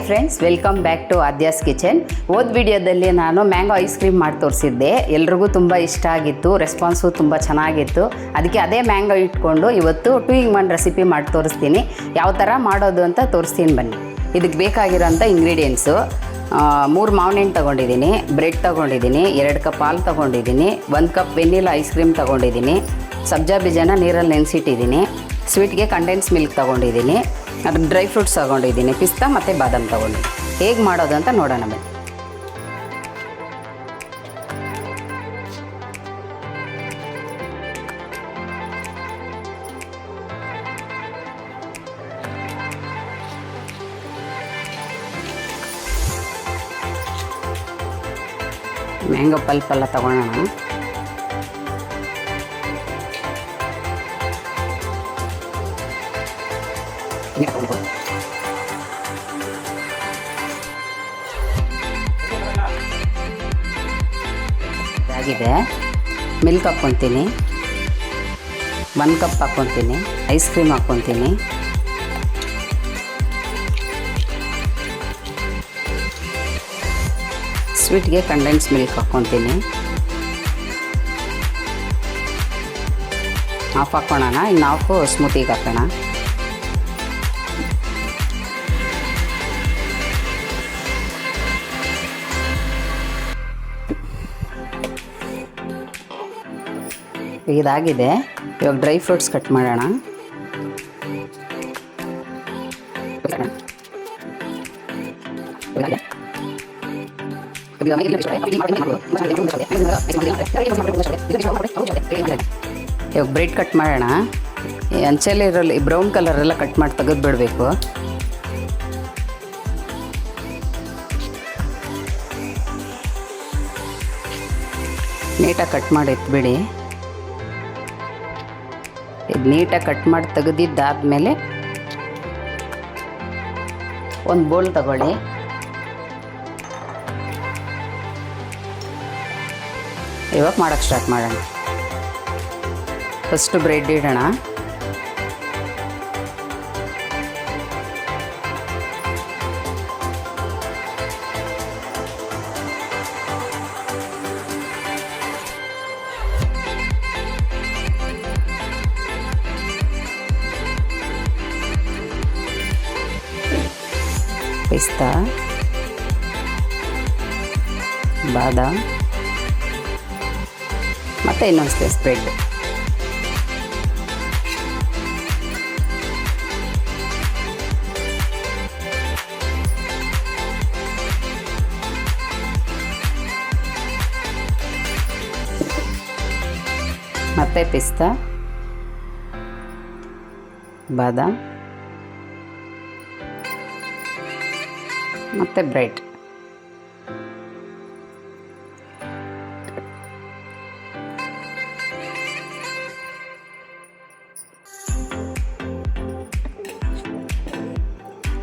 Friends, welcome back to Aadya's kitchen. ವಿಡಿಯೋದಲ್ಲಿ ನಾನು mango ice cream ಮಾಡಿ ತೋರಿಸಿದ್ದೆ. ಎಲ್ರಿಗೂ ತುಂಬ ಇಷ್ಟ ಆಗಿತ್ತು, ರೆಸ್ಪಾನ್ಸು ತುಂಬ ಚೆನ್ನಾಗಿತ್ತು. ಅದಕ್ಕೆ ಅದೇ ಮ್ಯಾಂಗೋ ಇಟ್ಕೊಂಡು ಇವತ್ತು 2-in-1 ರೆಸಿಪಿ ಮಾಡಿ ತೋರಿಸ್ತೀನಿ. ಯಾವ ಥರ ಮಾಡೋದು ಅಂತ ತೋರಿಸ್ತೀನಿ ಬನ್ನಿ. ಇದಕ್ಕೆ ಬೇಕಾಗಿರೋಂಥ ಇಂಗ್ರೀಡಿಯೆಂಟ್ಸು 3 ಮಾವಿನ ಹಣ್ಣು ತೊಗೊಂಡಿದ್ದೀನಿ, ಬ್ರೆಡ್ ತೊಗೊಂಡಿದ್ದೀನಿ, 2 ಕಪ್ ಹಾಲು ತೊಗೊಂಡಿದ್ದೀನಿ, 1 ಕಪ್ ವೆನಿಲಾ ಐಸ್ ಕ್ರೀಮ್ ತೊಗೊಂಡಿದ್ದೀನಿ, ಸಬ್ಜಾ ಬೀಜನ ನೀರಲ್ಲಿ ನೆನೆಸಿಟ್ಟಿದ್ದೀನಿ, ಸ್ವೀಟ್ಗೆ ಕಂಡೆನ್ಸ್ ಮಿಲ್ಕ್ ತೊಗೊಂಡಿದ್ದೀನಿ, ಅದು ಡ್ರೈ ಫ್ರೂಟ್ಸ್ ತೊಗೊಂಡಿದ್ದೀನಿ, ಪಿಸ್ತಾ ಮತ್ತು ಬಾದಾಮ್ ತೊಗೊಂಡಿದ್ದೀನಿ. ಹೇಗೆ ಮಾಡೋದು ಅಂತ ನೋಡೋಣ ಬನ್ನಿ. ಮ್ಯಾಂಗೋ ಪಲ್ಪ್ ಎಲ್ಲ ತೊಗೊಳ್ಳೋಣ. ಆಗಿದೆ. ಮಿಲ್ಕ್ ಹಾಕ್ಕೊತೀನಿ, 1 ಕಪ್ ಹಾಕ್ಕೊತೀನಿ, ಐಸ್ ಕ್ರೀಮ್ ಹಾಕ್ಕೊತೀನಿ, ಸ್ವೀಟ್ಗೆ ಕಂಡೆನ್ಸ್ ಮಿಲ್ಕ್ ಹಾಕ್ಕೊತೀನಿ, ಹಾಫ್ ಹಾಕ್ಕೊಳ್ಳೋಣ. ಇನ್ನು ಹಾಫು ಸ್ಮೂತಿಗೆ ಹಾಕೋಣ. ಇದಾಗಿದೆ. ಇವಾಗ ಡ್ರೈ ಫ್ರೂಟ್ಸ್ ಕಟ್ ಮಾಡೋಣ. ಇವಾಗ ಬ್ರೆಡ್ ಕಟ್ ಮಾಡೋಣ. ಅಂಚಲ್ಲಿ ಇರಲಿ ಬ್ರೌನ್ ಕಲರ್ ಎಲ್ಲ ಕಟ್ ಮಾಡಿ ತೆಗೆದು ಬಿಡಬೇಕು. ನೀಟಾಗಿ ಕಟ್ ಮಾಡಿ ಎತ್ಬಿಡಿ. ಇದು ನೀಟಾಗಿ ಕಟ್ ಮಾಡಿ ತೆಗೆದಿದ್ದಾದಮೇಲೆ ಒಂದು ಬೋಲ್ ತಗೊಳ್ಳಿ. ಇವಾಗ ಮಾಡೋಕ್ಕೆ ಸ್ಟಾರ್ಟ್ ಮಾಡೋಣ. ಫಸ್ಟು ಬ್ರೆಡ್ ಇಡೋಣ. ಪಿಸ್ತಾ, ಬಾದಾಮ್ ಮತ್ತು ಇನ್ನೊಂದು ಸ್ಲೈಸ್ ಬ್ರೆಡ್. ಮತ್ತು ಪಿಸ್ತಾ, ಬಾದಾಮ್ ಮತ್ತು ಬ್ರೆಡ್.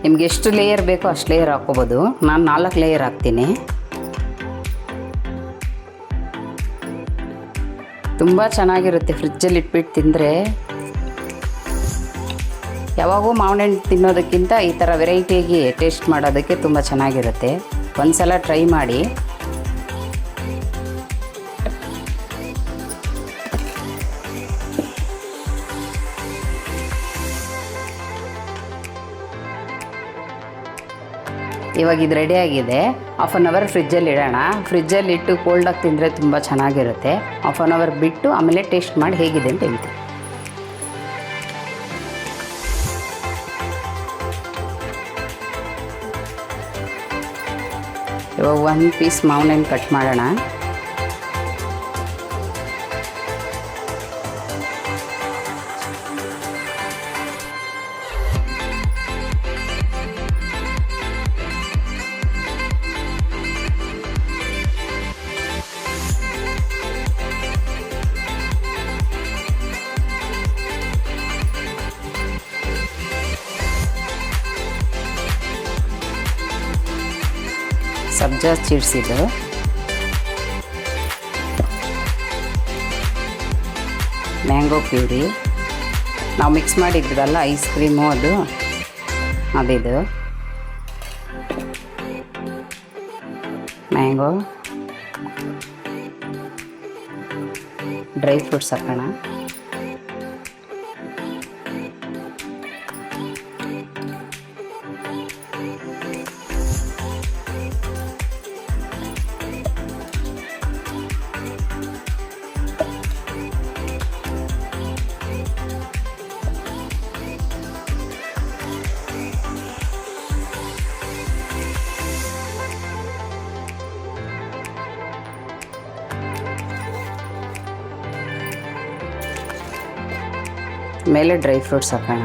ನಿಮ್ಗೆ ಎಷ್ಟು ಲೇಯರ್ ಬೇಕೋ ಅಷ್ಟು ಲೇಯರ್ ಹಾಕ್ಕೋಬೋದು. ನಾನು 4 ಲೇಯರ್ ಹಾಕ್ತೀನಿ. ತುಂಬ ಚೆನ್ನಾಗಿರುತ್ತೆ. ಫ್ರಿಜ್ಜಲ್ಲಿ ಇಟ್ಬಿಟ್ಟು ತಿಂದರೆ ಯಾವಾಗೂ ಮಾವಿನ ಹಣ್ಣು ತಿನ್ನೋದಕ್ಕಿಂತ ಈ ಥರ ವೆರೈಟಿಯಾಗಿ ಟೇಸ್ಟ್ ಮಾಡೋದಕ್ಕೆ ತುಂಬ ಚೆನ್ನಾಗಿರುತ್ತೆ. ಒಂದು ಸಲ ಟ್ರೈ ಮಾಡಿ. ಇವಾಗ ಇದು ರೆಡಿಯಾಗಿದೆ. ಹಾಫ್ ಆನ್ ಅವರ್ ಫ್ರಿಜ್ಜಲ್ಲಿ ಇಡೋಣ. ಫ್ರಿಜ್ಜಲ್ಲಿ ಇಟ್ಟು ಕೋಲ್ಡಾಗಿ ತಿಂದರೆ ತುಂಬ ಚೆನ್ನಾಗಿರುತ್ತೆ. ಹಾಫ್ ಆನ್ ಅವರ್ ಬಿಟ್ಟು ಆಮೇಲೆ ಟೇಸ್ಟ್ ಮಾಡಿ ಹೇಗಿದೆ ಅಂತ ಹೇಳ್ತೀನಿ. ಇವಾಗ 1 ಪೀಸ್ ಮಾವಿನ ಹಣ್ಣು ಕಟ್ ಮಾಡೋಣ. ಸಬ್ಜಾ ಸೀಡ್ಸ್ ಇದು, ಮ್ಯಾಂಗೋ ಪ್ಯೂರಿ, ನಾವು ಮಿಕ್ಸ್ ಮಾಡಿದ್ವಲ್ಲ ಐಸ್ ಕ್ರೀಮು, ಅದಿದು, ಮ್ಯಾಂಗೋ, ಡ್ರೈ ಫ್ರೂಟ್ಸ್ ಹಾಕೋಣ. ಮೇಲೆ ಡ್ರೈ ಫ್ರೂಟ್ಸ್ ಹಾಕೋಣ.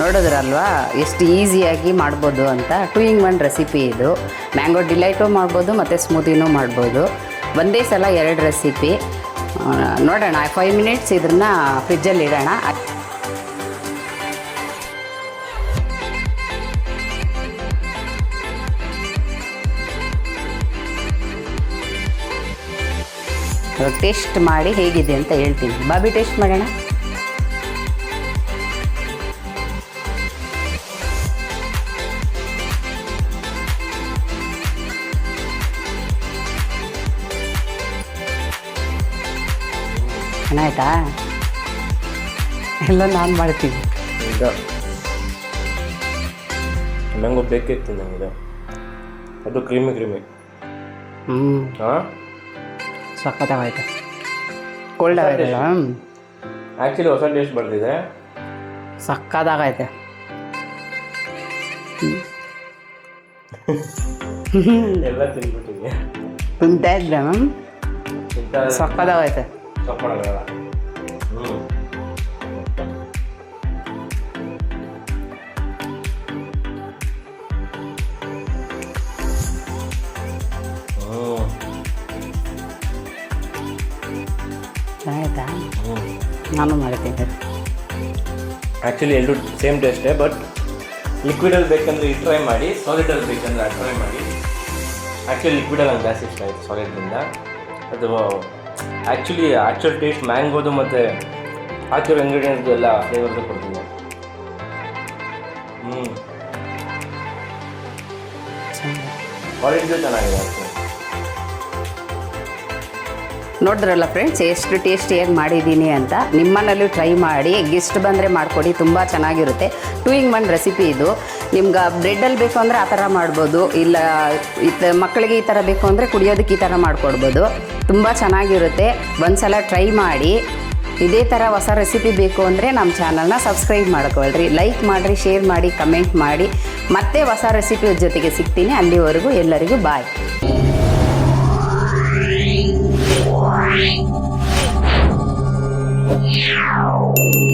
ನೋಡಿದ್ರಲ್ವಾ ಎಷ್ಟು ಈಸಿಯಾಗಿ ಮಾಡ್ಬೋದು ಅಂತ. 2 in 1 ರೆಸಿಪಿ ಇದು. ಮ್ಯಾಂಗೋ ಡಿಲೈಟು ಮಾಡ್ಬೋದು ಮತ್ತು ಸ್ಮೂದಿನೂ ಮಾಡ್ಬೋದು. ಒಂದೇ ಸಲ 2 ರೆಸಿಪಿ. ನೋಡೋಣ, 5 ಮಿನಿಟ್ಸ್ ಇದನ್ನು ಫ್ರಿಜ್ಜಲ್ಲಿ ಇಡೋಣ. ಟೇಸ್ಟ್ ಮಾಡಿ ಹೇಗಿದೆ ಅಂತ ಹೇಳ್ತೀನಿ. ಬಾಬಿ ಟೇಸ್ಟ್ ಮಾಡೋಣ. ಚೆನ್ನಾಯ್ತಾ? ಎಲ್ಲ ನಾನು ಮಾಡ್ತೀನಿ. ಮ್ಯಾಂಗೋ ಬೇಕಿತ್ತು ನನಗೆ. ಅದು ಕ್ರೀಮಿ ಕ್ರೀಮಿ. ಹಾಂ, ಸಖತ್ತಾಗೈತೆ. ಕೋಲ್ಡ್ ಆಗೈತಲ್ಲ, ಆ್ಯಕ್ಚುಲಿ ಹೊಸ ಟೇಸ್ಟ್ ಬರ್ತಿದೆ. ಸಖತ್ತಾಗೈತೆ. ಎಲ್ಲ ತಿಂದ್ಬಿಟ್ಟಿದೆ. ತಿಂತಾ ಇದ್ದೆ ಸಖತ್ತಾಗೈತೆ. ಸಪ್ಪಳಲ್ಲ. ಚೆನ್ನಾಯ್ತಾ? ನಾನು ಮಾಡ್ತೀನಿ. ಆ್ಯಕ್ಚುಲಿ ಎಲ್ಲರೂ ಸೇಮ್ ಟೇಸ್ಟೇ, ಬಟ್ ಲಿಕ್ವಿಡಲ್ಲಿ ಬೇಕಂದ್ರೆ ಇದು ಟ್ರೈ ಮಾಡಿ, ಸಾಲಿಡಲ್ಲಿ ಬೇಕಂದ್ರೆ ಅದು ಟ್ರೈ ಮಾಡಿ. ಆ್ಯಕ್ಚುಲಿ ಲಿಕ್ವಿಡಲ್ಲಿ ನಂಗೆ ಜಾಸ್ತಿ ಇಷ್ಟ ಆಯಿತು ಸಾಲಿಡ್ರಿಂದ. ಅದು ಆ್ಯಕ್ಚುಲ್ ಟೇಸ್ಟ್ ಮ್ಯಾಂಗೋದು ಮತ್ತು ಹಾಕಿರೋ ಇಂಗ್ರೀಡಿಯೆಂಟ್ದು ಎಲ್ಲ ಫ್ಲೇವರ್ದು ಕೊಡ್ತೀನಿ. ಕ್ವಾಲಿಟಿದು ಚೆನ್ನಾಗಿದೆ. ನೋಡಿದ್ರಲ್ಲ ಫ್ರೆಂಡ್ಸ್, ಎಷ್ಟು ಟೇಸ್ಟಿಯಾಗಿ ಮಾಡಿದ್ದೀನಿ ಅಂತ. ನಿಮ್ಮನೇಲೂ ಟ್ರೈ ಮಾಡಿ, ಗೆಸ್ಟ್ ಬಂದರೆ ಮಾಡಿಕೊಡಿ, ತುಂಬ ಚೆನ್ನಾಗಿರುತ್ತೆ. 2 in 1 ರೆಸಿಪಿ ಇದು. ನಿಮ್ಗೆ ಬ್ರೆಡ್ಡಲ್ಲಿ ಬೇಕು ಅಂದರೆ ಆ ಥರ ಮಾಡ್ಬೋದು, ಇಲ್ಲ ಮಕ್ಕಳಿಗೆ ಈ ಥರ ಬೇಕು ಅಂದರೆ ಕುಡಿಯೋದಕ್ಕೆ ಈ ಥರ ಮಾಡಿಕೊಡ್ಬೋದು. ತುಂಬ ಚೆನ್ನಾಗಿರುತ್ತೆ. ಒಂದು ಸಲ ಟ್ರೈ ಮಾಡಿ. ಇದೇ ಥರ ಹೊಸ ರೆಸಿಪಿ ಬೇಕು ಅಂದರೆ ನಮ್ಮ ಚಾನಲ್ನ ಸಬ್ಸ್ಕ್ರೈಬ್ ಮಾಡ್ಕೊಳ್ರಿ, ಲೈಕ್ ಮಾಡಿರಿ, ಶೇರ್ ಮಾಡಿ, ಕಮೆಂಟ್ ಮಾಡಿ. ಮತ್ತೆ ಹೊಸ ರೆಸಿಪಿ ಜೊತೆಗೆ ಸಿಗ್ತೀನಿ. ಅಲ್ಲಿವರೆಗೂ ಎಲ್ಲರಿಗೂ ಬಾಯ್. Wow.